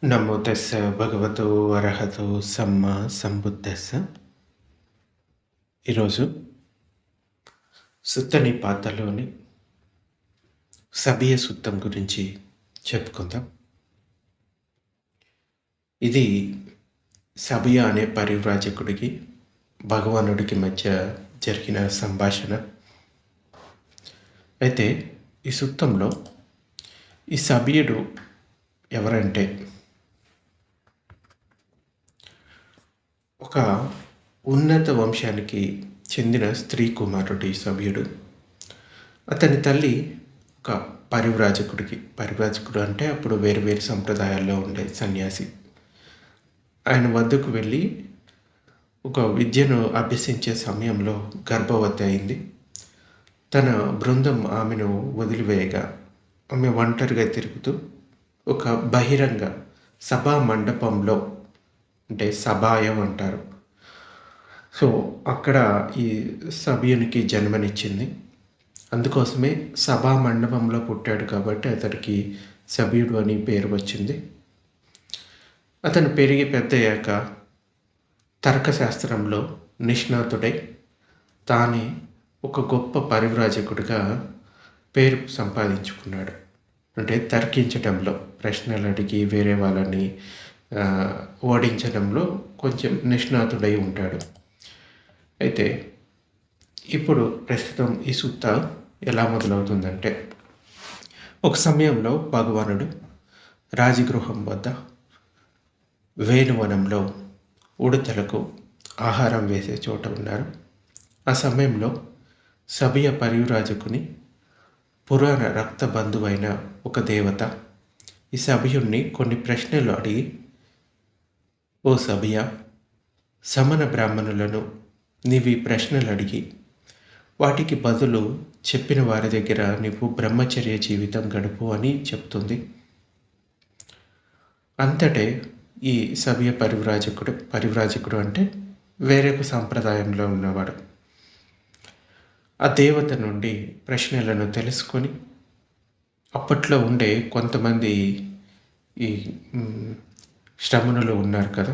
నమో తస్స భగవతో అర్హతో సమ్మా సంబుద్దస్స. ఈరోజు సుత్త నిపాతలోని సబియ సుత్తం గురించి చెప్పుకుందాం. ఇది సబియ అనే పరివ్రాజకుడికి భగవానుడికి మధ్య జరిగిన సంభాషణ. అయితే ఈ సుత్తంలో ఈ సబియుడు ఎవరంటే ఒక ఉన్నత వంశానికి చెందిన స్త్రీ కుమారుడు ఈ సభ్యుడు. అతని తల్లి ఒక పరివ్రాజకుడు అంటే అప్పుడు వేరు వేరు సంప్రదాయాల్లో ఉండే సన్యాసి. ఆయన వద్దకు వెళ్ళి ఒక విద్యను అభ్యసించే సమయంలో గర్భవతి అయింది. తన బృందం ఆమెను వదిలివేయగా ఆమె ఒంటరిగా తిరుగుతూ ఒక బహిరంగ సభా మండపంలో, అంటే సభాయం అంటారు, సో అక్కడ ఈ సభ్యునికి జన్మనిచ్చింది. అందుకోసమే సభా మండపంలో పుట్టాడు కాబట్టి అతడికి సభ్యుడు అని పేరు వచ్చింది. అతను పెరిగి పెద్దయ్యాక తర్కశాస్త్రంలో నిష్ణాతుడై తానే ఒక గొప్ప పరివ్రాజకుడిగా పేరు సంపాదించుకున్నాడు. అంటే తర్కించడంలో, ప్రశ్నలు అడిగి వేరే వాళ్ళని ఓడించడంలో కొంచెం నిష్ణాతుడై ఉంటాడు. అయితే ఇప్పుడు ప్రస్తుతం ఈ సుత్త ఎలా మొదలవుతుందంటే, ఒక సమయంలో భగవానుడు రాజగృహం వద్ద వేణువనంలో ఉడతలకు ఆహారం వేసే చోట ఉన్నారు. ఆ సమయంలో సబియ పరివ్రాజకుని పురాణ రక్త బంధువైన ఒక దేవత ఈ సభ్యుణ్ణి కొన్ని ప్రశ్నలు అడిగి, ఓ సబియ, సమన బ్రాహ్మణులను నీవి ప్రశ్నలు అడిగి వాటికి బదులు చెప్పిన వారి దగ్గర నీవు బ్రహ్మచర్య జీవితం గడుపు అని చెప్తుంది. అంతటే ఈ సభ్య పరివ్రాజకుడు అంటే వేరొక సంప్రదాయంలో ఉన్నవాడు. ఆ దేవత నుండి ప్రశ్నలను తెలుసుకొని అప్పట్లో ఉండే కొంతమంది ఈ శ్రమణులు ఉన్నారు కదా,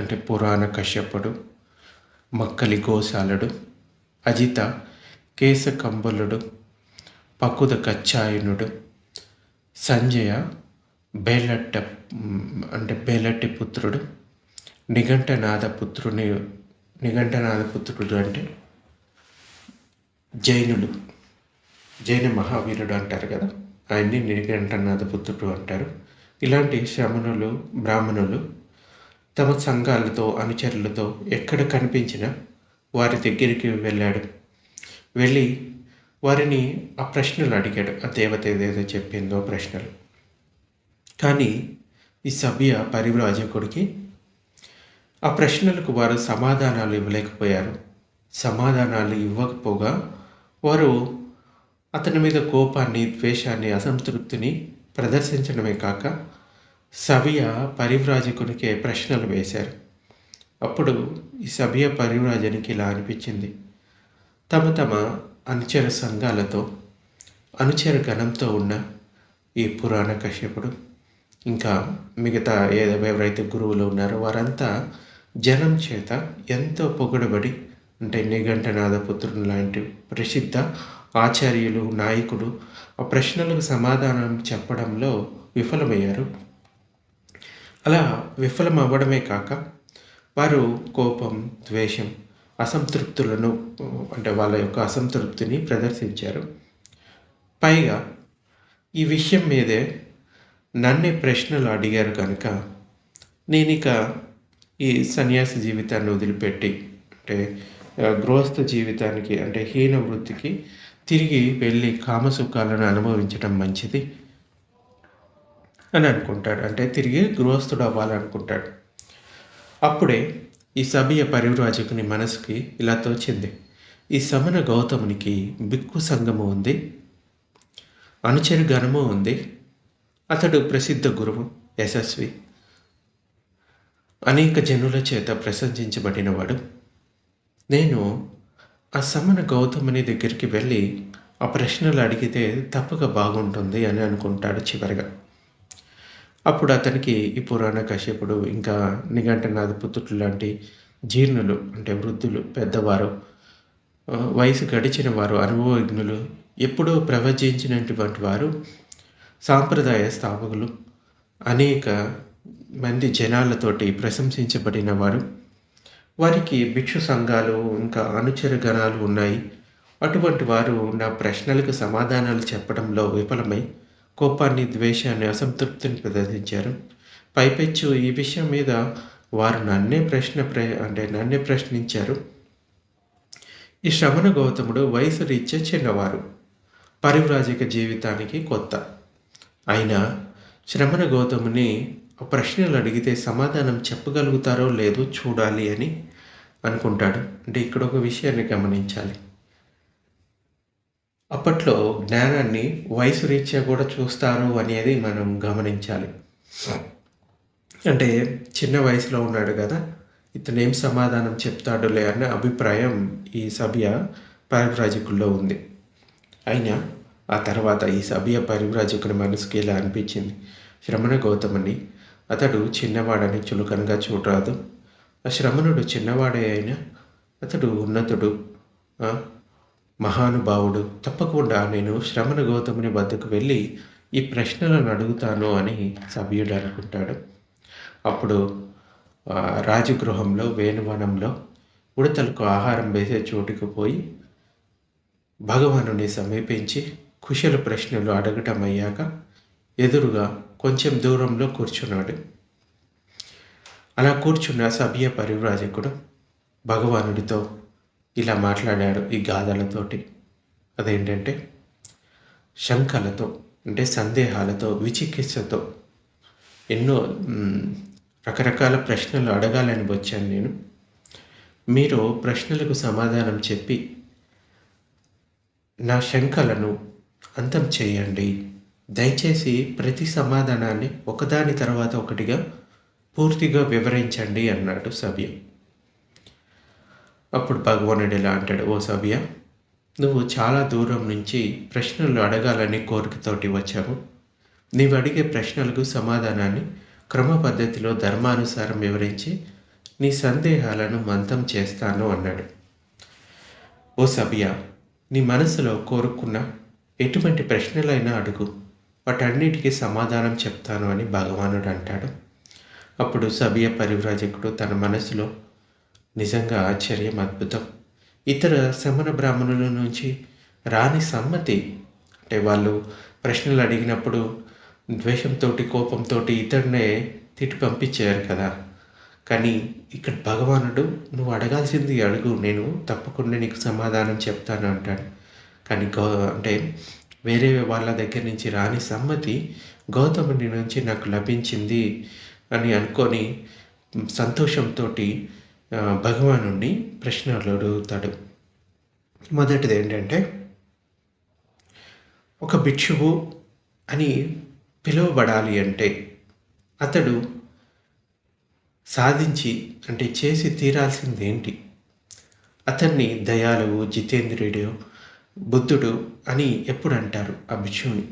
అంటే పురాణ కశ్యపుడు, మక్కలి గోశాలుడు, అజిత కేశకంబలుడు, పకుద కచ్చాయనుడు, సంజయ బేలట్టి పుత్రుడు, నిఘంటనాథ పుత్రుడు అంటే జైన మహావీరుడు అంటారు కదా, ఆయన్ని నిఘంటనాథ పుత్రుడు అంటారు. ఇలాంటి శ్రమణులు, బ్రాహ్మణులు తమ సంఘాలతో, అనుచరులతో ఎక్కడ కనిపించినా వారి దగ్గరికి వెళ్ళి వారిని ఆ ప్రశ్నలు అడిగాడు. ఆ దేవత ఏదేదో చెప్పిందో ప్రశ్నలు. కానీ ఈ సభ్య పరివ్రాజకుడికి ఆ ప్రశ్నలకు వారు సమాధానాలు ఇవ్వలేకపోయారు. సమాధానాలు ఇవ్వకపోగా వారు అతని మీద కోపాన్ని, ద్వేషాన్ని, అసంతృప్తిని ప్రదర్శించడమే కాక సభ్య పరివ్రాజకునికే ప్రశ్నలు వేశారు. అప్పుడు ఈ సభ్య పరివ్రాజనికి ఇలా అనిపించింది, తమ అనుచర సంఘాలతో, అనుచర గణంతో ఉన్న ఈ పురాణ కశ్యపుడు ఇంకా మిగతా ఎవరైతే గురువులు ఉన్నారో వారంతా జనం చేత ఎంతో పొగడబడి, అంటే నిఘంటనాథ పుత్రుడు లాంటి ప్రసిద్ధ ఆచార్యులు, నాయకుడు ఆ ప్రశ్నలకు సమాధానం చెప్పడంలో విఫలమయ్యారు. అలా విఫలం అవ్వడమే కాక వారు కోపం, ద్వేషం, అసంతృప్తులను, అంటే వాళ్ళ యొక్క అసంతృప్తిని ప్రదర్శించారు. పైగా ఈ విషయం మీదే నన్నే ప్రశ్నలు అడిగారు కనుక నేనిక ఈ సన్యాసి జీవితాన్ని వదిలిపెట్టి, అంటే గృహస్థ జీవితానికి, అంటే హీన వృత్తికి తిరిగి వెళ్ళి కామసుఖాలను అనుభవించడం మంచిది అని అనుకుంటాడు. అంటే తిరిగి గృహస్థుడు అవ్వాలనుకుంటాడు. అప్పుడే ఈ సభ్య పరివ్రాజకుని మనసుకి ఇలా తోచింది, ఈ సమన గౌతమునికి బిక్కు సంఘము ఉంది, అనుచరు గణము ఉంది, అతడు ప్రసిద్ధ గురువు, యశస్వి, అనేక జనుల చేత ప్రశంసించబడినవాడు. నేను ఆ సమన గౌతముని దగ్గరికి వెళ్ళి ఆ ప్రశ్నలు అడిగితే తప్పక బాగుంటుంది అని అనుకుంటాడు చివరిగా. అప్పుడు అతనికి ఈ పురాణ కశ్యపుడు, ఇంకా నిఘంటునాథ పుత్రులు లాంటి జీర్ణులు అంటే వృద్ధులు, పెద్దవారు, వయసు గడిచిన వారు, అనుభవజ్ఞులు, ఎప్పుడో ప్రవచించినటువంటి వారు, సాంప్రదాయ స్థాపకులు, అనేక మంది జనాలతోటి ప్రశంసించబడిన వారు, వారికి భిక్షు సంఘాలు ఇంకా అనుచర గణాలు ఉన్నాయి. అటువంటి వారు నా ప్రశ్నలకు సమాధానాలు చెప్పడంలో విఫలమై కోపాన్ని, ద్వేషాన్ని, అసంతృప్తిని ప్రదర్శించారు. పైపెచ్చు ఈ విషయం మీద వారు నన్నే ప్రశ్నించారు. ఈ శ్రవణ గౌతముడు వయసు రీత్యా చిన్నవారు, పరివ్రాజక జీవితానికి కొత్త. అయినా శ్రవణ గౌతముని ప్రశ్నలు అడిగితే సమాధానం చెప్పగలుగుతారో లేదో చూడాలి అని అనుకుంటాడు. అంటే ఇక్కడ ఒక విషయాన్ని గమనించాలి. అప్పట్లో జ్ఞానాన్ని వయసు రీత్యా కూడా చూస్తారు అనేది మనం గమనించాలి. అంటే చిన్న వయసులో ఉన్నాడు కదా, ఇతను ఏం సమాధానం చెప్తాడులే అన్న అభిప్రాయం ఈ సభ్య పరివ్రాజకుల్లో ఉంది. అయినా ఆ తర్వాత ఈ సభ్య పరివ్రాజకుని మనసుకి ఇలా అనిపించింది: శ్రమణ గౌతముని అతడు చిన్నవాడని చులకనగా చూడరాదు. ఆ శ్రమణుడు చిన్నవాడే అయినా అతడు ఉన్నతుడు, మహానుభావుడు. తప్పకుండా నేను శ్రమణ గౌతముని వద్దకు వెళ్ళి ఈ ప్రశ్నలను అడుగుతాను అని సభ్యుడు అనుకుంటాడు. అప్పుడు రాజగృహంలో, వేణువనంలో ఉడతలకు ఆహారం వేసే చోటుకు పోయి భగవానుని సమీపించి కుశల ప్రశ్నలు అడగటం అయ్యాక ఎదురుగా కొంచెం దూరంలో కూర్చున్నాడు. అలా కూర్చున్న సభ్య పరివ్రాజకుడు భగవానుడితో ఇలా మాట్లాడాడు ఈ గాథలతోటి. అదేంటంటే, శంకలతో అంటే సందేహాలతో, విచికిత్సతో ఎన్నో రకరకాల ప్రశ్నలు అడగాలని వచ్చాను నేను. మీరు ప్రశ్నలకు సమాధానం చెప్పి నా శంకలను అంతం చేయండి. దయచేసి ప్రతి సమాధానాన్ని ఒకదాని తర్వాత ఒకటిగా పూర్తిగా వివరించండి అన్నాడు సభ్య. అప్పుడు భగవానుడు ఇలా అంటాడు: ఓ సభ్య, నువ్వు చాలా దూరం నుంచి ప్రశ్నలు అడగాలని కోరికతోటి వచ్చావు. నీవు అడిగే ప్రశ్నలకు సమాధానాన్ని క్రమ పద్ధతిలో ధర్మానుసారం వివరించి నీ సందేహాలను మంతం చేస్తాను అన్నాడు. ఓ సభ్య, నీ మనసులో కోరుకున్న ఎటువంటి ప్రశ్నలైనా అడుగు, వాటన్నిటికీ సమాధానం చెప్తాను అని భగవానుడు అంటాడు. అప్పుడు సభ్య పరివ్రాజకుడు తన మనసులో నిజంగా ఆశ్చర్యం, అద్భుతం, ఇతర శమణ బ్రాహ్మణుల నుంచి రాని సమ్మతి, అంటే వాళ్ళు ప్రశ్నలు అడిగినప్పుడు ద్వేషంతో, కోపంతో ఇతరునే తిట్టి పంపించారు కదా. కానీ ఇక్కడ భగవానుడు నువ్వు అడగాల్సింది అడుగు, నేను తప్పకుండా నీకు సమాధానం చెప్తాను అంటాడు. కానీ అంటే వేరే వాళ్ళ దగ్గర నుంచి రాని సమ్మతి గౌతముని నుంచి నాకు లభించింది అని అనుకొని సంతోషంతో భగవానుడిని ప్రశ్నలు అడుగుతాడు. మొదటిది ఏంటంటే, ఒక భిక్షువు అని పిలువబడాలి అంటే అతడు సాధించి అంటే చేసి తీరాల్సింది ఏంటి? అతన్ని దయాళువు, జితేంద్రియుడు, బుద్ధుడు అని ఎప్పుడు అంటారు ఆ భిక్షువుని?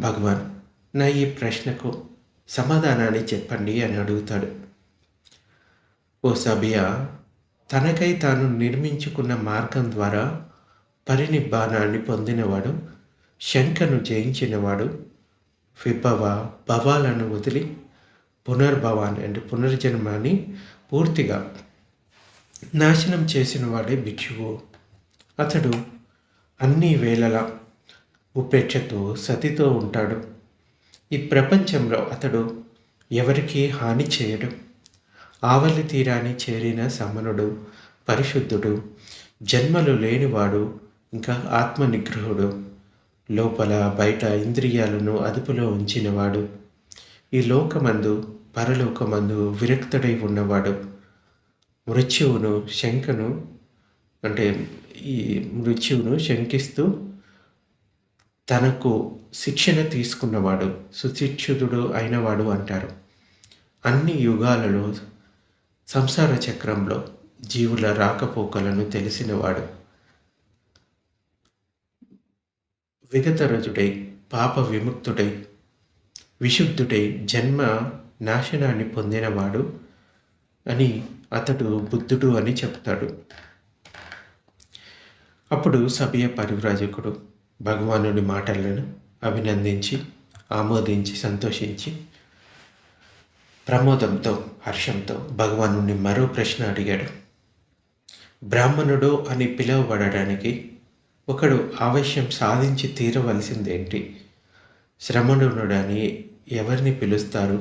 భగవాన్ నా ఈ ప్రశ్నకు సమాధానాన్ని చెప్పండి అని అడుగుతాడు. ఓ సభ్య, తనకై తాను నిర్మించుకున్న మార్గం ద్వారా పరినిబ్బానాన్ని పొందినవాడు, శంకను జయించినవాడు, విభవ భవాలను వదిలి పునర్భవాన్ని అంటే పునర్జన్మాన్ని పూర్తిగా నాశనం చేసిన వాడే భిక్షువు. అతడు అన్ని వేళలా ఉపేక్షతో, సతితో ఉంటాడు. ఈ ప్రపంచంలో అతడు ఎవరికీ హాని చేయడు. ఆవలి తీరాన్ని చేరిన సమనుడు, పరిశుద్ధుడు, జన్మలు లేనివాడు, ఇంకా ఆత్మ నిగ్రహుడు, లోపల బయట ఇంద్రియాలను అదుపులో ఉంచినవాడు, ఈ లోకమందు పరలోకమందు విరక్తుడై ఉన్నవాడు, మృత్యువును శంకిస్తూ తనకు శిక్షణ తీసుకున్నవాడు, సుశిక్షితుడు అయినవాడు అంటారు. అన్ని యుగాలలో సంసార చక్రంలో జీవుల రాకపోకలను తెలిసినవాడు, విగతరజుడై పాప విముక్తుడై విశుద్ధుడై జన్మ నాశనాన్ని పొందినవాడు అని అతడు బుద్ధుడు అని చెప్తాడు. అప్పుడు సభ్య పరివ్రాజకుడు భగవానుడి మాటలను అభినందించి ఆమోదించి సంతోషించి ప్రమోదంతో హర్షంతో భగవానుడిని మరో ప్రశ్న అడిగాడు. బ్రాహ్మణుడు అని పిలువబడడానికి ఒకడు ఆవశ్యం సాధించి తీరవలసిందేంటి? శ్రమణుడని ఎవరిని పిలుస్తారు?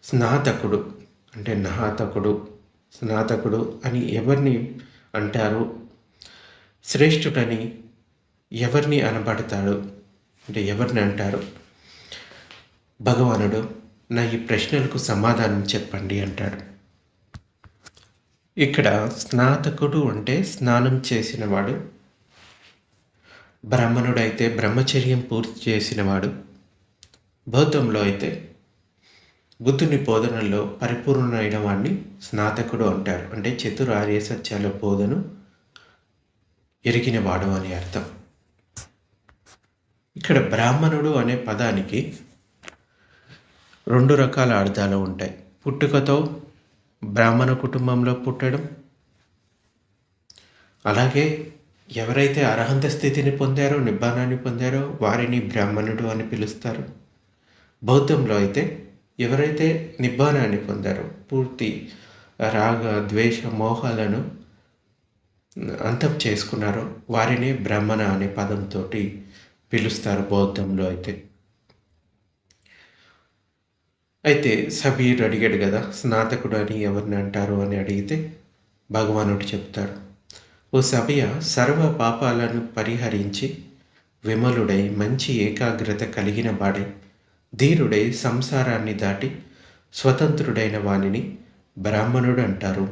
స్నాతకుడు అంటే స్నాతకుడు అని ఎవరిని అంటారు? శ్రేష్ఠుడని ఎవరిని అనబడతాడు అంటే ఎవరిని అంటారు? భగవానుడు నా ఈ ప్రశ్నలకు సమాధానం చెప్పండి అంటాడు. ఇక్కడ స్నాతకుడు అంటే స్నానం చేసినవాడు, బ్రాహ్మణుడైతే బ్రహ్మచర్యం పూర్తి చేసినవాడు, బౌద్ధంలో అయితే బుద్ధుని బోధనల్లో పరిపూర్ణమైన వాడిని స్నాతకుడు అంటారు. అంటే చతురార్య సత్యాల బోధను ఎరిగినవాడు అని అర్థం. ఇక్కడ బ్రాహ్మణుడు అనే పదానికి 2 రకాల అర్థాలు ఉంటాయి. పుట్టుకతో బ్రాహ్మణ కుటుంబంలో పుట్టడం, అలాగే ఎవరైతే అర్హంత స్థితిని పొందారో, నిబ్బానాన్ని పొందారో వారిని బ్రాహ్మణుడు అని పిలుస్తారు. బౌద్ధంలో అయితే ఎవరైతే నిబ్బానాన్ని పొందారో, పూర్తి రాగ ద్వేష మోహాలను అంతం చేసుకున్నారో వారిని బ్రాహ్మణ అనే పదంతో పిలుస్తారు బౌద్ధంలో అయితే. అయితే సబీర్ అడిగాడు కదా, స్నాతకుడు అని ఎవరిని అంటారు అని అడిగితే భగవానుడు చెప్తాడు, ఓ సభ్య, సర్వ పాపాలను పరిహరించి విమలుడై మంచి ఏకాగ్రత కలిగిన వాడై ధీరుడై సంసారాన్ని దాటి స్వతంత్రుడైన వానిని బ్రాహ్మణుడు అంటారు.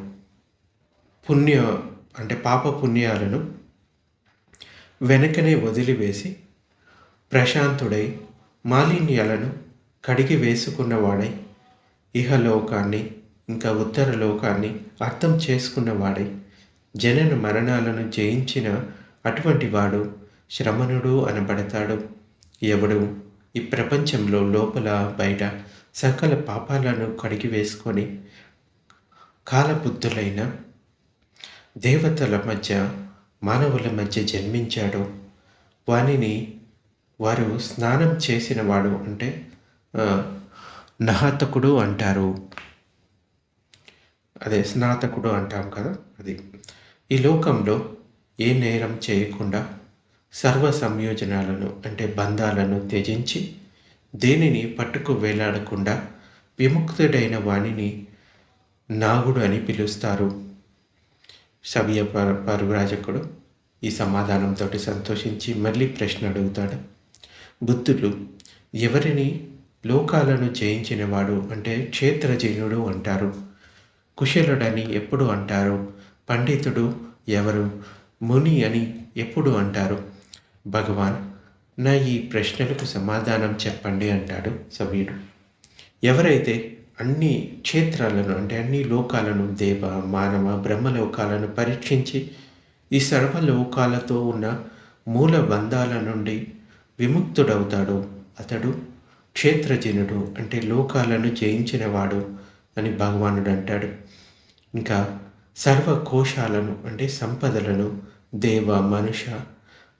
పాప పుణ్యాలను వెనకనే వదిలివేసి ప్రశాంతుడై మాలిన్యాలను కడిగి వేసుకున్నవాడై ఇహలోకాన్ని ఇంకా ఉత్తర లోకాన్ని అర్థం చేసుకున్నవాడై జనన మరణాలను జయించిన అటువంటి వాడు శ్రమణుడు అనబడతాడు. ఎవడు ఈ ప్రపంచంలో లోపల బయట సకల పాపాలను కడిగి వేసుకొని కాలబుద్ధులైన దేవతల మధ్య మానవుల మధ్య జన్మించాడో వారు స్నానం చేసినవాడు అంటే నహతకుడు అంటారు. అదే స్నాతకుడు అంటాం కదా, అది. ఈ లోకంలో ఏ నేరం చేయకుండా సర్వ సంయోజనాలను అంటే బంధాలను త్యజించి దేనిని పట్టుకు వేలాడకుండా విముక్తుడైన వాణిని నాగుడు అని పిలుస్తారు. సవ్య పరివ్రాజకుడు ఈ సమాధానంతో సంతోషించి మళ్ళీ ప్రశ్న అడుగుతాడు. బుద్ధుడు ఎవరిని లోకాలను జయించినవాడు అంటే క్షేత్రజనుడు అంటారు. కుశలుడని ఎప్పుడు అంటారు? పండితుడు ఎవరు? ముని అని ఎప్పుడు అంటారు? భగవాన్, నా ఈ ప్రశ్నలకు సమాధానం చెప్పండి అంటాడు సవ్యుడు. ఎవరైతే అన్ని క్షేత్రాలను అంటే అన్ని లోకాలను, దేవ మానవ బ్రహ్మలోకాలను పరీక్షించి ఈ సర్వలోకాలతో ఉన్న మూల బంధాల నుండి విముక్తుడవుతాడో అతడు క్షేత్రజనుడు అంటే లోకాలను జయించినవాడు అని భగవానుడు అంటాడు. ఇంకా సర్వకోశాలను అంటే సంపదలను, దేవ మనుష్య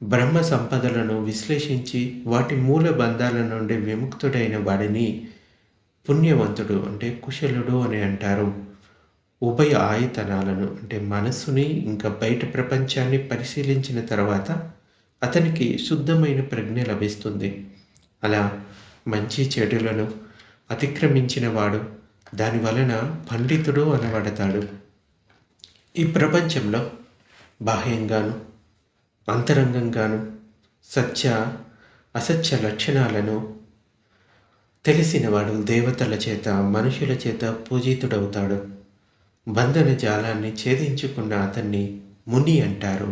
బ్రహ్మ సంపదలను విశ్లేషించి వాటి మూల బంధాల నుండి విముక్తుడైన వాడిని పుణ్యవంతుడు అంటే కుశలుడు అని అంటారు. ఉభయ ఆయతనాలను అంటే మనస్సుని ఇంకా బయట ప్రపంచాన్ని పరిశీలించిన తర్వాత అతనికి శుద్ధమైన ప్రజ్ఞ లభిస్తుంది. అలా మంచి చెడులను అతిక్రమించిన వాడు దాని వలన పండితుడు అనబడతాడు. ఈ ప్రపంచంలో బాహ్యంగాను అంతరంగంగాను సత్య అసత్య లక్షణాలను తెలిసినవాడు దేవతల చేత మనుషుల చేత పూజితుడవుతాడు. బంధన జాలాన్ని ఛేదించుకున్న అతన్ని ముని అంటారు.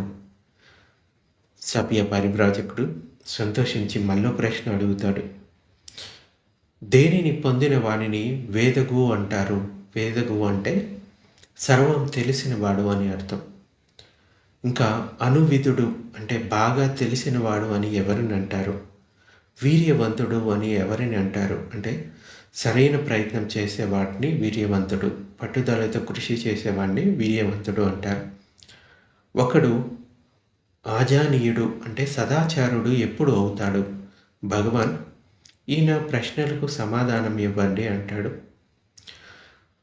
సభ్య పరివ్రాజకుడు సంతోషించి మళ్ళీ ప్రశ్న అడుగుతాడు. దేనిని పొందిన వానిని వేదగు అంటారు? వేదగు అంటే సర్వం తెలిసినవాడు అని అర్థం. ఇంకా అనువిధుడు అంటే బాగా తెలిసినవాడు అని ఎవరిని అంటారు? వీర్యవంతుడు అని ఎవరిని అంటారు అంటే, సరైన ప్రయత్నం చేసేవాడిని వీర్యవంతుడు, పట్టుదలతో కృషి చేసేవాడిని వీర్యవంతుడు అంటారు. ఒకడు ఆజానీయుడు అంటే సదాచారుడు ఎప్పుడు అవుతాడు? భగవాన్ ఈయన ప్రశ్నలకు సమాధానం ఇవ్వండి అంటాడు.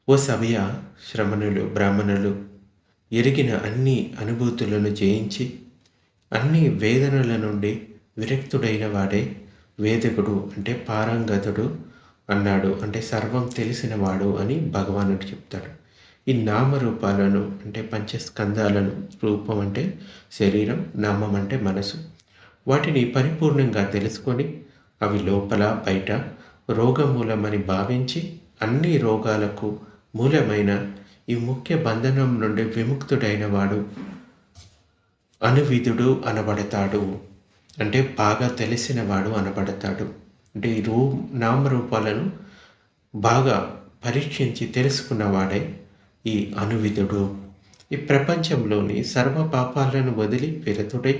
ఓ సభయ, శ్రమణులు బ్రాహ్మణులు ఎరిగిన అన్ని అనుభూతులను జయించి అన్ని వేదనల నుండి విరక్తుడైన వాడే వేదకుడు అంటే పారంగతుడు అన్నాడు. అంటే సర్వం తెలిసినవాడు అని భగవానుడు చెప్తాడు. ఈ నామరూపాలను అంటే పంచస్కందాలను, రూపం అంటే శరీరం, నామం అంటే మనసు, వాటిని పరిపూర్ణంగా తెలుసుకొని అవి లోపల బయట రోగమూలమని భావించి అన్ని రోగాలకు మూలమైన ఈ ముఖ్య బంధనం నుండి విముక్తుడైన వాడు అనువిధుడు అనబడతాడు. అంటే బాగా తెలిసినవాడు అనబడతాడు. అంటే ఈ నామరూపాలను బాగా పరీక్షించి తెలుసుకున్నవాడే ఈ అనువిధుడు. ఈ ప్రపంచంలోని సర్వ పాపాలను వదిలి విరతుడై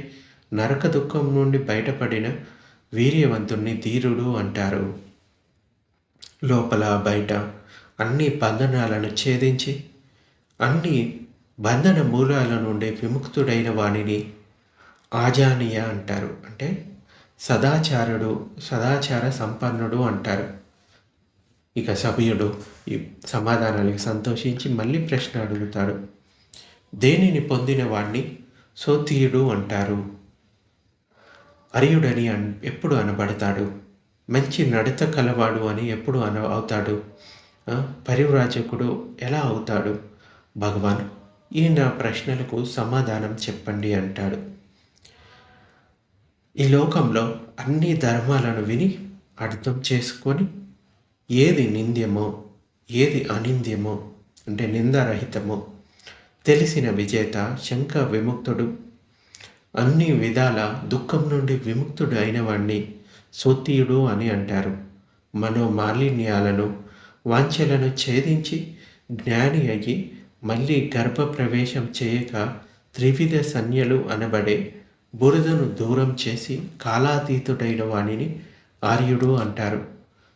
నరక దుఃఖం నుండి బయటపడిన వీర్యవంతుణ్ణి ధీరుడు అంటారు. లోపల బయట అన్ని బంధనాలను ఛేదించి అన్ని బంధన మూలాల నుండి విముక్తుడైన వాణిని ఆజానీయ అంటారు. అంటే సదాచారుడు, సదాచార సంపన్నుడు అంటారు. ఇక సభ్యుడు ఈ సమాధానానికి సంతోషించి మళ్ళీ ప్రశ్న అడుగుతాడు. దేనిని పొందిన వాణ్ణి సోతీయుడు అంటారు. అరియుడని ఎప్పుడు అనబడతాడు? మంచి నడత కలవాడు అని ఎప్పుడు అవుతాడు? పరివ్రాజకుడు ఎలా అవుతాడు? భగవాన్ ఈ నా ప్రశ్నలకు సమాధానం చెప్పండి అంటాడు. ఈ లోకంలో అన్ని ధర్మాలను విని అర్థం చేసుకొని ఏది నింద్యమో ఏది అనింద్యమో అంటే నిందారహితమో తెలిసిన విజేత శంక విముక్తుడు, అన్ని విధాల దుఃఖం నుండి విముక్తుడు అయిన వాణ్ణి సోతీయుడు అని అంటారు. మనోమాలిన్యాలను వాంఛలను ఛేదించి జ్ఞాని అయ్యి మళ్ళీ గర్భప్రవేశం చేయక త్రివిధ సన్యలు అనబడే బురదను దూరం చేసి కాలాతీతుడైన వాణిని ఆర్యుడు అంటారు.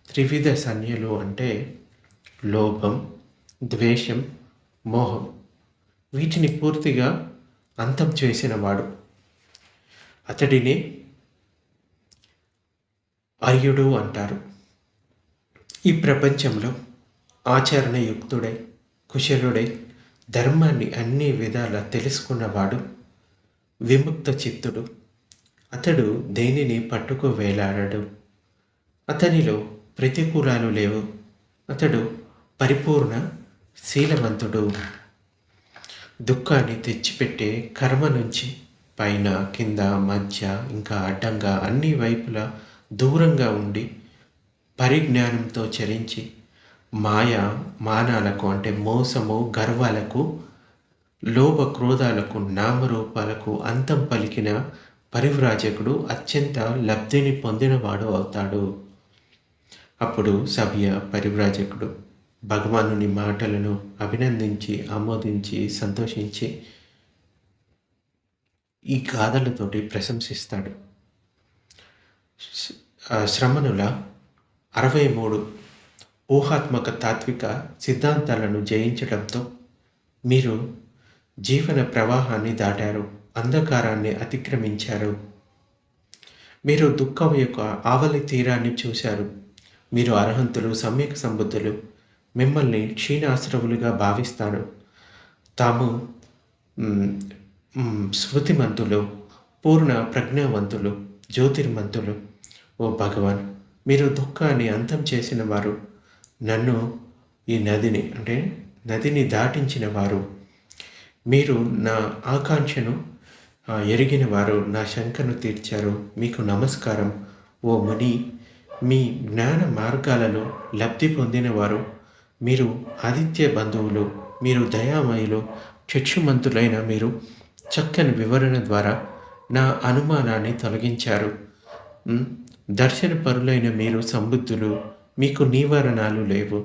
త్రివిధ సన్యలు అంటే లోభం, ద్వేషం, మోహం, వీటిని పూర్తిగా అంతం చేసినవాడు అతడిని ఆర్యుడు అంటారు. ఈ ప్రపంచంలో ఆచరణయుక్తుడై కుశలుడై ధర్మాన్ని అన్ని విధాలా తెలుసుకున్నవాడు విముక్త చిత్తుడు. అతడు దేనిని పట్టుకు వేలాడడు. అతనిలో ప్రతికూలాలు లేవు. అతడు పరిపూర్ణ శీలవంతుడు. దుఃఖాన్ని తెచ్చిపెట్టే కర్మ నుంచి పైన కింద మధ్య ఇంకా అడ్డంగా అన్ని వైపులా దూరంగా ఉండి పరిజ్ఞానంతో చరించి మానాలకు అంటే మోసము, గర్వాలకు, లోభ క్రోధాలకు, నామరూపాలకు అంతం పలికిన పరివ్రాజకుడు అత్యంత లబ్ధిని పొందినవాడు అవుతాడు. అప్పుడు సభ్య పరివ్రాజకుడు భగవానుని మాటలను అభినందించి ఆమోదించి సంతోషించి ఈ గాథలతోటి ప్రశంసిస్తాడు. శ్రమణుల 63 ఊహాత్మక తాత్విక సిద్ధాంతాలను జయించడంతో మీరు జీవన ప్రవాహాన్ని దాటారు, అంధకారాన్ని అతిక్రమించారు. మీరు దుఃఖం యొక్క ఆవలి తీరాన్ని చూశారు. మీరు అర్హంతులు, సమ్యక్ సంబుద్ధులు. మిమ్మల్ని క్షీణాశ్రవులుగా భావిస్తారు. తాము స్మృతిమంతులు, పూర్ణ ప్రజ్ఞావంతులు, జ్యోతిర్మంతులు. ఓ భగవాన్, మీరు దుఃఖాన్ని అంతం చేసిన వారు, నన్ను ఈ నదిని దాటించిన వారు, మీరు నా ఆకాంక్షను ఎరిగిన వారు, నా శంకను తీర్చారు. మీకు నమస్కారం ఓ ముని. మీ జ్ఞాన మార్గాలలో లబ్ధి పొందినవారు, మీరు ఆదిత్య బంధువులు, మీరు దయామయులు, చక్షుమంతులైన మీరు చక్కని వివరణ ద్వారా నా అనుమానాన్ని తొలగించారు. దర్శన పరులైన మీరు సంబుద్ధులు, మీకు నివారణాలు లేవు.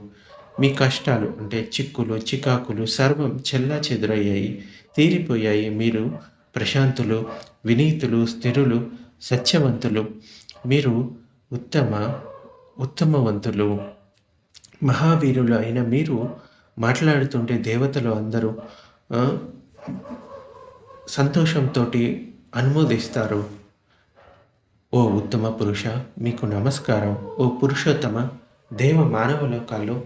మీ కష్టాలు అంటే చిక్కులు, చికాకులు సర్వం చెల్లా చెదురయ్యాయి, తీరిపోయాయి. మీరు ప్రశాంతులు, వినీతులు, స్థిరులు, సత్యవంతులు. మీరు ఉత్తమ ఉత్తమవంతులు, మహావీరులు అయిన మీరు మాట్లాడుతుంటే దేవతలు అందరూ సంతోషంతోటి అనుమోదిస్తారు. ఓ ఉత్తమ పురుష, మీకు నమస్కారం. ఓ పురుషోత్తమ, దేవ మానవ లోకాల్లో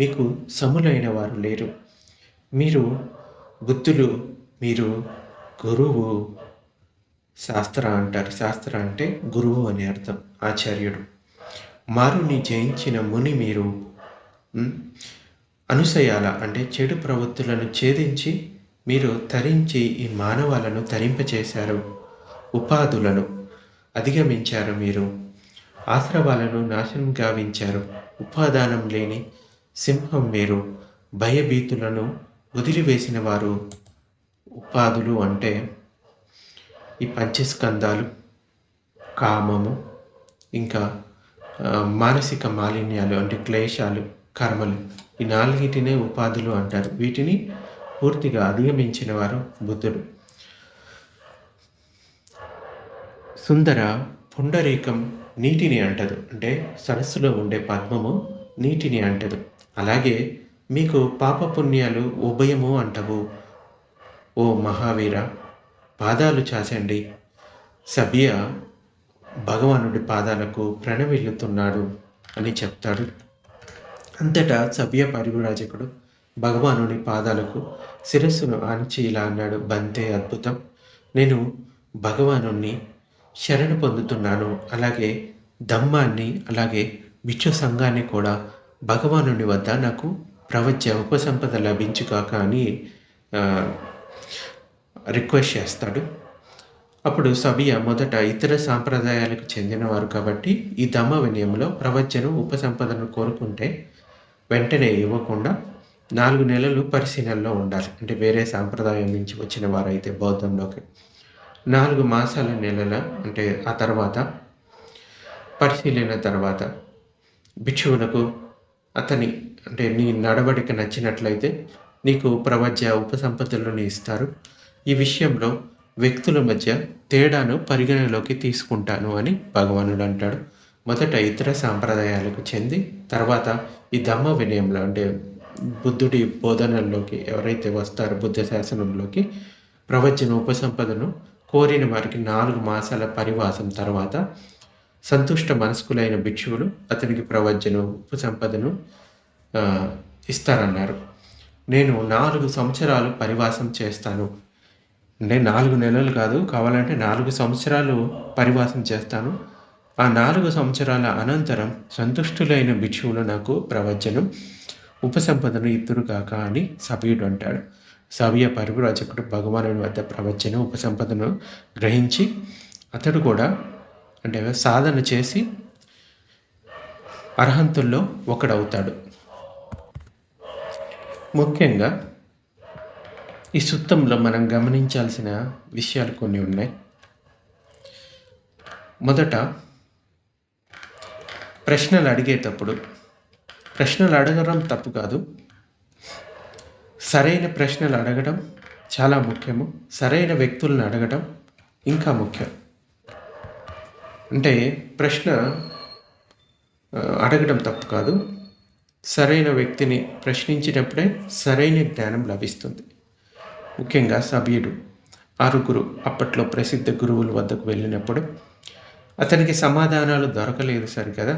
మీకు సములైన వారు లేరు. మీరు బుద్ధులు, మీరు గురువు. శాస్త్ర అంటారు. శాస్త్ర అంటే గురువు అని అర్థం, ఆచార్యుడు. మారుని జయించిన ముని మీరు. అనుసయాల అంటే చెడు ప్రవృత్తులను ఛేదించి మీరు తరించి ఈ మానవాలను తరింపచేశారు. ఉపాధులను అధిగమించారు. మీరు ఆశ్రవాలను నాశనం గావించారు. ఉపాదానం లేని సింహం మీరు. భయభీతులను వదిలివేసిన వారు. ఉపాధులు అంటే ఈ పంచస్కందాలు, కామము, ఇంకా మానసిక మాలిన్యాలు అంటే క్లేశాలు, కర్మలు, ఈ నాలుగిటినే ఉపాధులు అంటారు. వీటిని పూర్తిగా అధిగమించిన వారు బుద్ధుడు. సుందర పుండరీకం నీటిని అంటదు, అంటే సరస్సులో ఉండే పద్మము నీటిని అంటదు. అలాగే మీకు పాపపుణ్యాలు ఉభయము అంటవు. ఓ మహావీర, పాదాలు చాచండి. సభ్య భగవానుడి పాదాలకు ప్రణమిల్లుతున్నాడు అని చెప్తాడు. అంతటా సభ్య పరివ్రాజకుడు భగవానుని పాదాలకు శిరస్సును ఆనిచి ఇలా అన్నాడు. బంతే అద్భుతం. నేను భగవానుణ్ణి శరణు పొందుతున్నాను. అలాగే ధమ్మాన్ని, అలాగే విశ్వ సంఘాన్ని కూడా భగవానుని వద్ద నాకు ప్రవచ్య ఉపసంపద లభించుగాక అని రిక్వెస్ట్ చేస్తాడు. అప్పుడు సభ్య మొదట ఇతర సాంప్రదాయాలకు చెందినవారు కాబట్టి ఈ ధమ్మ వినయంలో ప్రవచనం ఉపసంపదను కోరుకుంటే వెంటనే ఇవ్వకుండా 4 నెలలు పరిశీలనలో ఉండాలి. అంటే వేరే సాంప్రదాయం నుంచి వచ్చిన వారైతే బౌద్ధంలోకి 4 మాసాల నెలల అంటే ఆ తర్వాత పరిశీలన తర్వాత భిక్షువులకు అతని అంటే నీ నడవడిక నచ్చినట్లయితే నీకు ప్రవజ్య ఉపసంపదలను ఇస్తారు. ఈ విషయంలో వ్యక్తుల మధ్య తేడాను పరిగణలోకి తీసుకుంటాను అని భగవానుడు అంటాడు. మొదట ఇతర సాంప్రదాయాలకు చెంది తర్వాత ఈ ధమ్మ వినయంలో అంటే బుద్ధుడి బోధనల్లోకి ఎవరైతే వస్తారో బుద్ధ శాసనంలోకి ప్రవచన ఉపసంపదను కోరిన వారికి 4 మాసాల పరివాసం తర్వాత సంతుష్ట మనస్కులైన భిక్షువులు అతనికి ప్రవచన ఉపసంపదను ఇస్తారన్నారు. నేను 4 సంవత్సరాలు పరివాసం చేస్తాను. అంటే 4 నెలలు కాదు, కావాలంటే 4 సంవత్సరాలు పరివాసం చేస్తాను. ఆ 4 సంవత్సరాల అనంతరం సంతుష్టులైన భిక్షువులు నాకు ప్రవచనం ఉపసంపదను ఇద్దురుగాక అని సభ్యుడు అంటాడు. సభ్య పరివ్రాజకుడు భగవానుని వద్ద ప్రవచన ఉపసంపదను గ్రహించి అతడు కూడా అంటే సాధన చేసి అర్హంతుల్లో ఒకడవుతాడు. ముఖ్యంగా ఈ సుత్తంలో మనం గమనించాల్సిన విషయాలు కొన్ని ఉన్నాయి. మొదట ప్రశ్నలు అడిగేటప్పుడు ప్రశ్నలు అడగడం తప్పు కాదు, సరైన ప్రశ్నలు అడగడం చాలా ముఖ్యము. సరైన వ్యక్తులను అడగడం ఇంకా ముఖ్యం. అంటే ప్రశ్న అడగడం తప్పు కాదు, సరైన వ్యక్తిని ప్రశ్నించినప్పుడే సరైన జ్ఞానం లభిస్తుంది. ముఖ్యంగా సభ్యుడు 6 అప్పట్లో ప్రసిద్ధ గురువుల వద్దకు వెళ్ళినప్పుడు అతనికి సమాధానాలు దొరకలేదు సరికదా.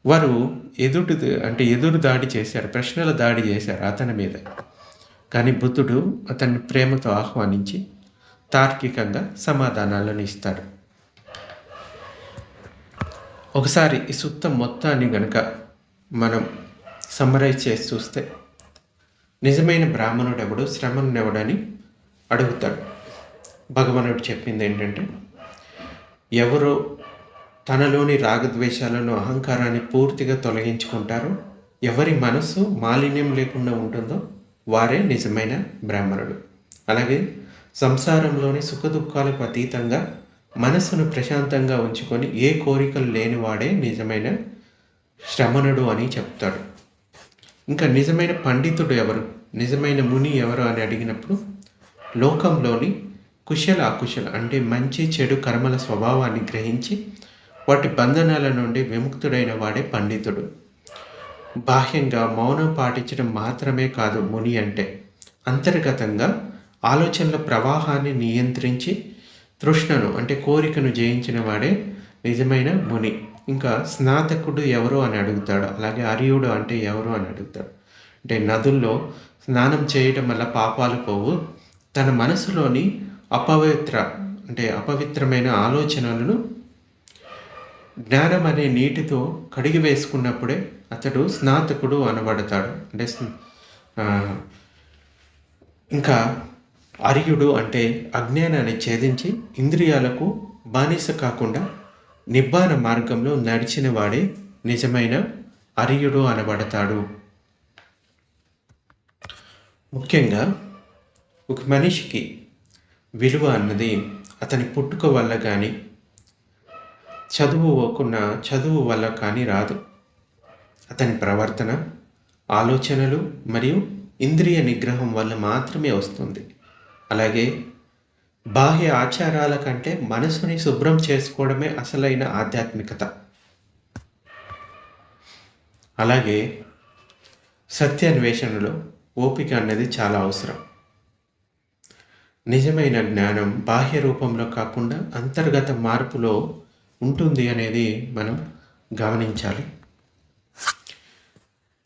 వారు ఎదురు దాడి చేశారు, ప్రశ్నల దాడి చేశారు అతని మీద. కానీ బుద్ధుడు అతన్ని ప్రేమతో ఆహ్వానించి తార్కికంగా సమాధానాలను ఇస్తాడు. ఒకసారి ఈ సుత్తం మొత్తాన్ని గనక మనం సమ్మరైజ్ చేసి చూస్తే నిజమైన బ్రాహ్మణుడు ఎవడు, శ్రమను ఎవడని అడుగుతాడు. భగవానుడు చెప్పింది ఏంటంటే ఎవరో తనలోని రాగద్వేషాలను అహంకారాన్ని పూర్తిగా తొలగించుకుంటారో, ఎవరి మనస్సు మాలిన్యం లేకుండా ఉంటుందో వారే నిజమైన బ్రాహ్మణుడు. అలాగే సంసారంలోని సుఖదుఖాలకు అతీతంగా మనస్సును ప్రశాంతంగా ఉంచుకొని ఏ కోరికలు లేనివాడే నిజమైన శ్రమణుడు అని చెప్తాడు. ఇంకా నిజమైన పండితుడు ఎవరు, నిజమైన ముని ఎవరు అని అడిగినప్పుడు లోకంలోని కుశల అకుశల అంటే మంచి చెడు కర్మల స్వభావాన్ని గ్రహించి వాటి బంధనాల నుండి విముక్తుడైన వాడే పండితుడు. బాహ్యంగా మౌనం పాటించడం మాత్రమే కాదు ముని అంటే, అంతర్గతంగా ఆలోచనల ప్రవాహాన్ని నియంత్రించి తృష్ణను అంటే కోరికను జయించిన వాడే నిజమైన ముని. ఇంకా స్నాతకుడు ఎవరు అని అడుగుతాడు, అలాగే అర్యుడు అంటే ఎవరు అని అడుగుతాడు. అంటే నదుల్లో స్నానం చేయడం వల్ల పాపాలు పోవు, తన మనసులోని అపవిత్రమైన ఆలోచనలను జ్ఞానం అనే నీటితో కడిగి వేసుకున్నప్పుడే అతడు స్నాతకుడు అనబడతాడు. అంటే ఇంకా అర్యుడు అంటే అజ్ఞానాన్ని ఛేదించి ఇంద్రియాలకు బానిస కాకుండా నిబ్బాన మార్గంలో నడిచిన వాడే నిజమైన అర్యుడు అనబడతాడు. ముఖ్యంగా ఒక మనిషికి విలువ అన్నది అతని పుట్టుక వల్ల కానీ చదువు వల్ల కానీ రాదు. అతని ప్రవర్తన, ఆలోచనలు మరియు ఇంద్రియ నిగ్రహం వల్ల మాత్రమే వస్తుంది. అలాగే బాహ్య ఆచారాల కంటే మనసుని శుభ్రం చేసుకోవడమే అసలైన ఆధ్యాత్మికత. అలాగే సత్యాన్వేషణలో ఓపిక అన్నది చాలా అవసరం. నిజమైన జ్ఞానం బాహ్య రూపంలో కాకుండా అంతర్గత మార్పులో ఉంటుంది అనేది మనం గమనించాలి.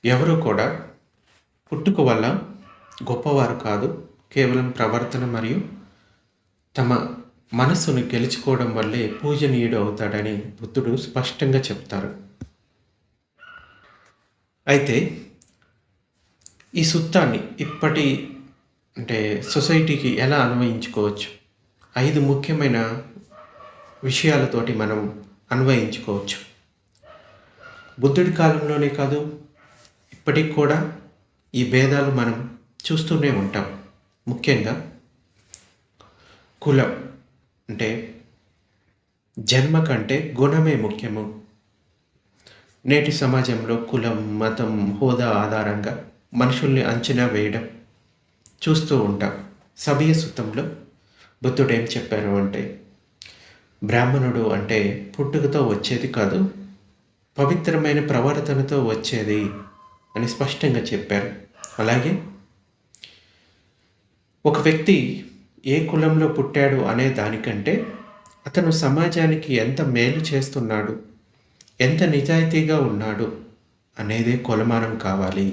ఎవరు కూడా పుట్టుక వల్ల గొప్పవారు కాదు, కేవలం ప్రవర్తన మరియు తమ మనస్సును గెలుచుకోవడం వల్లే పూజనీయుడు అవుతాడని బుద్ధుడు స్పష్టంగా చెప్తారు. అయితే ఈ సూత్రాన్ని ఇప్పటి సొసైటీకి ఎలా అన్వయించుకోవచ్చు? 5 ముఖ్యమైన విషయాలతోటి మనం అన్వయించుకోవచ్చు. బుద్ధుడి కాలంలోనే కాదు, ఇప్పటికి కూడా ఈ భేదాలు మనం చూస్తూనే ఉంటాం. ముఖ్యంగా కులం అంటే జన్మ కంటే గుణమే ముఖ్యము. నేటి సమాజంలో కులం, మతం, హోదా ఆధారంగా మనుషుల్ని అంచనా వేయడం చూస్తూ ఉంటాం. సభ్య సూత్రంలో బుద్ధుడు ఏం చెప్పారు అంటే, బ్రాహ్మణుడు అంటే పుట్టుకతో వచ్చేది కాదు, పవిత్రమైన ప్రవర్తనతో వచ్చేది అని స్పష్టంగా చెప్పారు. అలాగే ఒక వ్యక్తి ఏ కులంలో పుట్టాడు అనే దానికంటే అతను సమాజానికి ఎంత మేలు చేస్తున్నాడు, ఎంత నిజాయితీగా ఉన్నాడు అనేదే కొలమానం కావాలి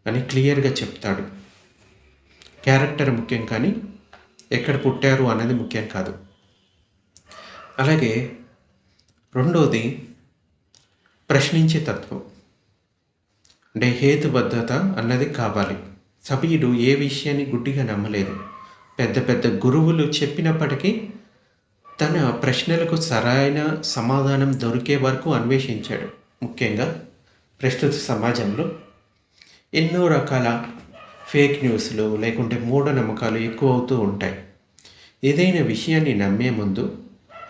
అని క్లియర్గా చెప్తాడు. క్యారెక్టర్ ముఖ్యం కానీ ఎక్కడ పుట్టారు అన్నది ముఖ్యం కాదు. అలాగే రెండోది ప్రశ్నించే తత్వం అంటే హేతుబద్ధత అన్నది కావాలి. సభ్యుడు ఏ విషయాన్ని గుడ్డిగా నమ్మలేదు. పెద్ద పెద్ద గురువులు చెప్పినప్పటికీ తన ప్రశ్నలకు సరైన సమాధానం దొరికే వరకు అన్వేషించాడు. ముఖ్యంగా ప్రస్తుత సమాజంలో ఎన్నో రకాల ఫేక్ న్యూస్లు లేకుంటే మూఢనమ్మకాలు ఎక్కువ అవుతూ ఉంటాయి. ఏదైనా విషయాన్ని నమ్మే ముందు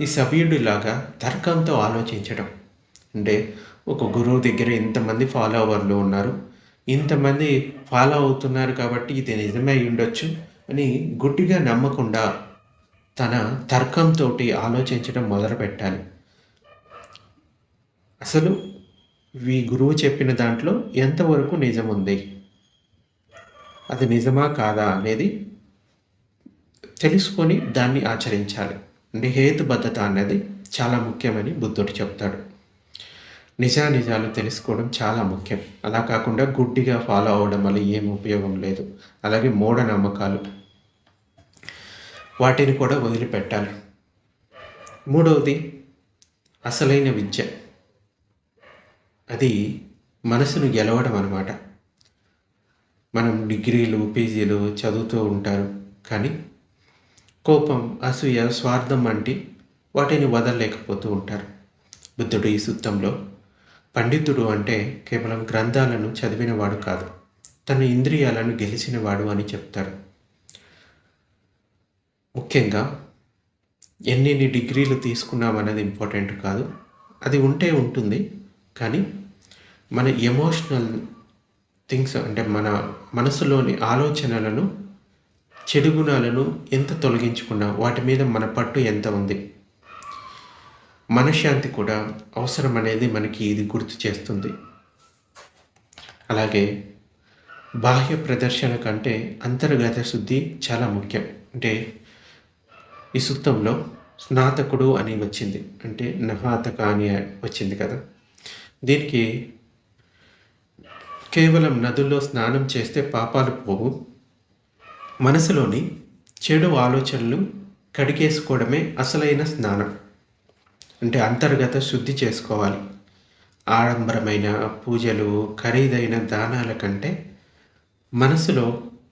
ఈ సభ్యుడిలాగా తర్కంతో ఆలోచించడం. అంటే ఒక గురువు దగ్గర ఇంతమంది ఫాలోవర్లు ఉన్నారు, ఇంతమంది ఫాలో అవుతున్నారు కాబట్టి ఇది నిజమై ఉండొచ్చు అని గుడ్డిగా నమ్మకుండా తన తర్కంతో ఆలోచించడం మొదలుపెట్టాలి. అసలు ఈ గురువు చెప్పిన దాంట్లో ఎంతవరకు నిజం ఉంది, అది నిజమా కాదా అనేది తెలుసుకొని దాన్ని ఆచరించాలి. అంటే హేతుబద్ధత అనేది చాలా ముఖ్యమని బుద్ధుడు చెప్తాడు. నిజాలు తెలుసుకోవడం చాలా ముఖ్యం. అలా కాకుండా గుడ్డిగా ఫాలో అవ్వడం వల్ల ఏం ఉపయోగం లేదు. అలాగే మూఢనమ్మకాలు వాటిని కూడా వదిలిపెట్టాలి. మూడవది అసలైన విద్య, అది మనసును గెలవడం అన్నమాట. మనం డిగ్రీలు, పీజీలు చదువుతూ ఉంటారు, కానీ కోపం, అసూయ, స్వార్థం వంటి వాటిని వదలలేకపోతూ ఉంటారు. బుద్ధుడు ఈ సూత్రంలో పండితుడు అంటే కేవలం గ్రంథాలను చదివినవాడు కాదు, తన ఇంద్రియాలను గెలిచినవాడు అని చెప్తారు. ముఖ్యంగా ఎన్ని డిగ్రీలు తీసుకున్నామన్నది ఇంపార్టెంట్ కాదు, అది ఉంటే ఉంటుంది. కానీ మన ఎమోషనల్ థింగ్స్ అంటే మన మనసులోని ఆలోచనలను, చెడు గుణాలను ఎంత తొలగించుకున్నా వాటి మీద మన పట్టు ఎంత ఉంది. మనశ్శాంతి కూడా అవసరం అనేది మనకి ఇది గుర్తు చేస్తుంది. అలాగే బాహ్య ప్రదర్శన కంటే అంతర్గత శుద్ధి చాలా ముఖ్యం. అంటే ఈ సూక్తంలో స్నాతకుడు అని వచ్చింది, అంటే నహాతక అని వచ్చింది కదా. దీనికి కేవలం నదుల్లో స్నానం చేస్తే పాపాలు పోవు, మనసులోని చెడు ఆలోచనలు కడిగేసుకోవడమే అసలైన స్నానం. అంటే అంతర్గత శుద్ధి చేసుకోవాలి. ఆడంబరమైన పూజలు, ఖరీదైన దానాల కంటే మనసులో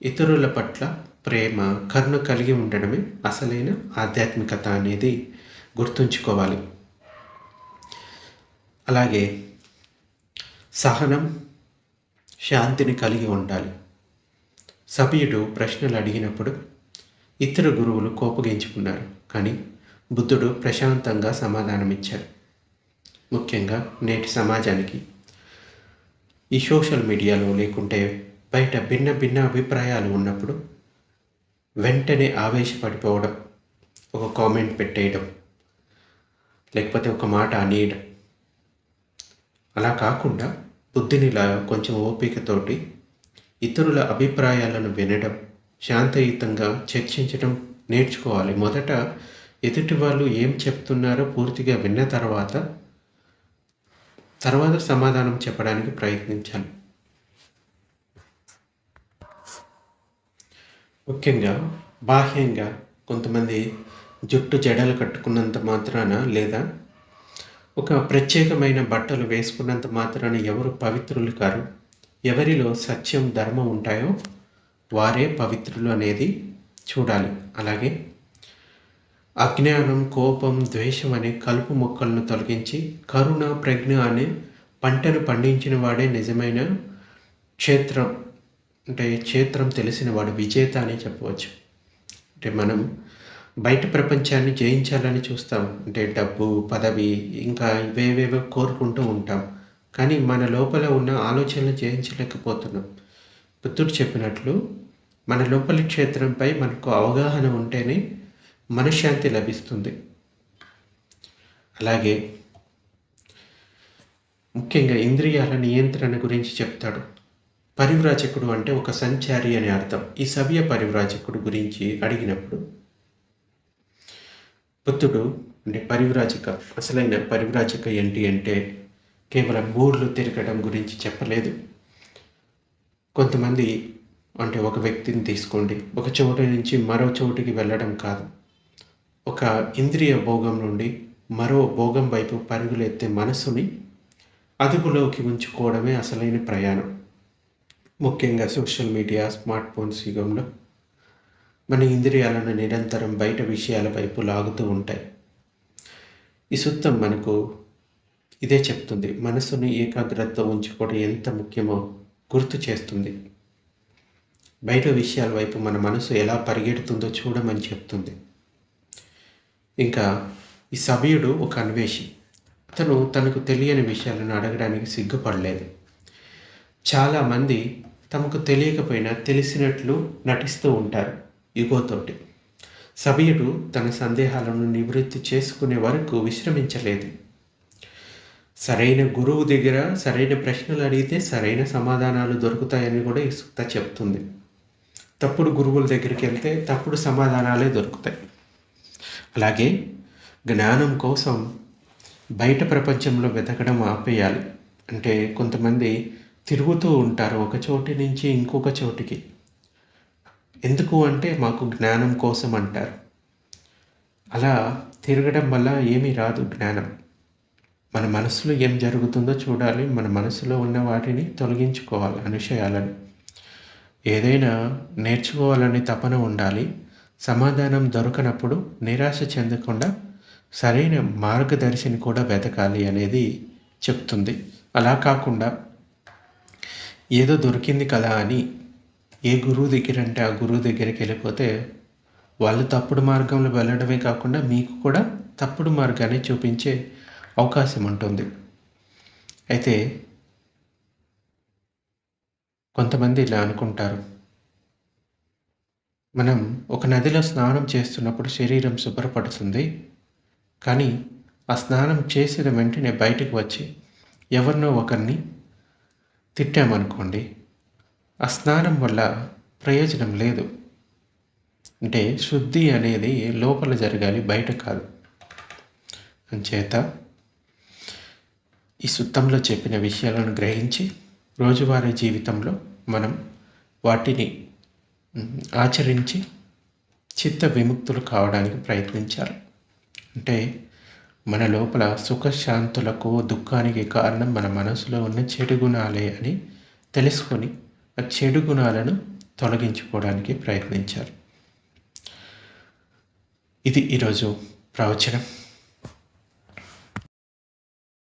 ఇతరుల పట్ల ప్రేమ, కరుణ కలిగి ఉండడమే అసలైన ఆధ్యాత్మికత అనేది గుర్తుంచుకోవాలి. అలాగే సహనం, శాంతిని కలిగి ఉండాలి. సభ్యుడు ప్రశ్నలు అడిగినప్పుడు ఇతర గురువులు కోపగించుకున్నారు, కానీ బుద్ధుడు ప్రశాంతంగా సమాధానమిచ్చారు. ముఖ్యంగా నేటి సమాజానికి ఈ సోషల్ మీడియాలో లేకుంటే బయట భిన్న భిన్న అభిప్రాయాలు ఉన్నప్పుడు వెంటనే ఆవేశపడిపోవడం, ఒక కామెంట్ పెట్టేయడం, లేకపోతే ఒక మాట అనేయడం, అలా కాకుండా బుద్ధినిలా కొంచెం ఓపికతోటి ఇతరుల అభిప్రాయాలను వినడం, శాంతయుతంగా చర్చించడం నేర్చుకోవాలి. మొదట ఎదుటి వాళ్ళు ఏం చెప్తున్నారో పూర్తిగా విన్న తర్వాత సమాధానం చెప్పడానికి ప్రయత్నించాలి. ముఖ్యంగా బాహ్యంగా కొంతమంది జుట్టు జడలు కట్టుకున్నంత మాత్రాన, లేదా ఒక ప్రత్యేకమైన బట్టలు వేసుకున్నంత మాత్రాన ఎవరు పవిత్రులు కారు. ఎవరిలో సత్యం, ధర్మం ఉంటాయో వారే పవిత్రులు అనేది చూడాలి. అలాగే అజ్ఞానం, కోపం, ద్వేషం అనే కలుపు మొక్కలను తొలగించి కరుణ, ప్రజ్ఞ అనే పంటను పండించిన వాడే నిజమైన క్షేత్రం తెలిసిన వాడు విజేత అని చెప్పవచ్చు. అంటే మనం బయట ప్రపంచాన్ని జయించాలని చూస్తాం, అంటే డబ్బు, పదవి, ఇంకా ఇవేవేవో కోరుకుంటూ ఉంటాం, కానీ మన లోపల ఉన్న ఆలోచనలు జయించలేకపోతున్నాం. బుద్ధుడు చెప్పినట్లు మన లోపలి క్షేత్రంపై మనకు అవగాహన ఉంటేనే మనశ్శాంతి లభిస్తుంది. అలాగే ముఖ్యంగా ఇంద్రియాల నియంత్రణ గురించి చెప్తాడు. పరివ్రాజకుడు అంటే ఒక సంచారి అని అర్థం. ఈ సవ్య పరివ్రాజకుడు గురించి అడిగినప్పుడు బుద్ధుడు అంటే అసలైన పరివ్రాజక ఏంటి అంటే కేవలం ఊర్లు తిరగడం గురించి చెప్పలేదు. కొంతమంది అంటే ఒక వ్యక్తిని తీసుకోండి, ఒక చోటు నుంచి మరో చోటుకి వెళ్ళడం కాదు, ఒక ఇంద్రియ భోగం నుండి మరో భోగం వైపు పరుగులెత్తే మనసుని అదుపులోకి ఉంచుకోవడమే అసలైన ప్రయాణం. ముఖ్యంగా సోషల్ మీడియా, స్మార్ట్ ఫోన్స్ యుగంలో మన ఇంద్రియాలను నిరంతరం బయట విషయాల వైపు లాగుతూ ఉంటాయి. ఈ సూత్రం మనకు ఇదే చెప్తుంది. మనసుని ఏకాగ్రతతో ఉంచుకోవడం ఎంత ముఖ్యమో గుర్తు చేస్తుంది. బయట విషయాల వైపు మన మనసు ఎలా పరిగెడుతుందో చూడమని చెప్తుంది. ఇంకా ఈ సభ్యుడు ఒక అన్వేషి. అతను తనకు తెలియని విషయాలను అడగడానికి సిగ్గుపడలేదు. చాలామంది తమకు తెలియకపోయినా తెలిసినట్లు నటిస్తూ ఉంటారు ఇగోతోటి. సభ్యుడు తన సందేహాలను నివృత్తి చేసుకునే వరకు విశ్రమించలేదు. సరైన గురువు దగ్గర సరైన ప్రశ్నలు అడిగితే సరైన సమాధానాలు దొరుకుతాయని కూడా ఈ సూక్త చెప్తుంది. తప్పుడు గురువుల దగ్గరికి వెళ్తే తప్పుడు సమాధానాలే దొరుకుతాయి. అలాగే జ్ఞానం కోసం బయట ప్రపంచంలో వెతకడం ఆపేయాలి. అంటే కొంతమంది తిరుగుతూ ఉంటారు ఒక చోటి నుంచి ఇంకొక చోటికి. ఎందుకు అంటే మాకు జ్ఞానం కోసం అంటారు. అలా తిరగడం వల్ల ఏమీ రాదు జ్ఞానం. మన మనసులో ఏం జరుగుతుందో చూడాలి, మన మనసులో ఉన్న వాటిని తొలగించుకోవాలి, అనుషయాలను. ఏదైనా నేర్చుకోవాలని తపన ఉండాలి. సమాధానం దొరకనప్పుడు నిరాశ చెందకుండా సరైన మార్గదర్శిని కూడా వెతకాలి అనేది చెప్తుంది. అలా కాకుండా ఏదో దొరికింది కదా అని ఏ గురువు దగ్గర అంటే ఆ గురువు దగ్గరికి వెళ్ళిపోతే వాళ్ళు తప్పుడు మార్గంలో వెళ్ళడమే కాకుండా మీకు కూడా తప్పుడు మార్గాన్ని చూపించే అవకాశం ఉంటుంది. అయితే కొంతమంది ఇలా అనుకుంటారు, మనం ఒక నదిలో స్నానం చేస్తున్నప్పుడు శరీరం శుభ్రపడుతుంది, కానీ ఆ స్నానం చేసిన వెంటనే బయటకు వచ్చి ఎవరినో ఒకరిని తిట్టామనుకోండి, ఆ స్నానం వల్ల ప్రయోజనం లేదు. అంటే శుద్ధి అనేది లోపల జరగాలి, బయట కాదు. అంచేత ఈ సుత్తంలో చెప్పిన విషయాలను గ్రహించి రోజువారీ జీవితంలో మనం వాటిని ఆచరించి చిత్త విముక్తులు కావడానికి ప్రయత్నించాలి. అంటే మన లోపల సుఖశాంతులకు దుఃఖానికి కారణం మన మనసులో ఉన్న చెడు గుణాలే అని తెలుసుకొని ఆ చెడు గుణాలను తొలగించుకోవడానికి ప్రయత్నించాలి. ఇది ఈరోజు ప్రవచనం.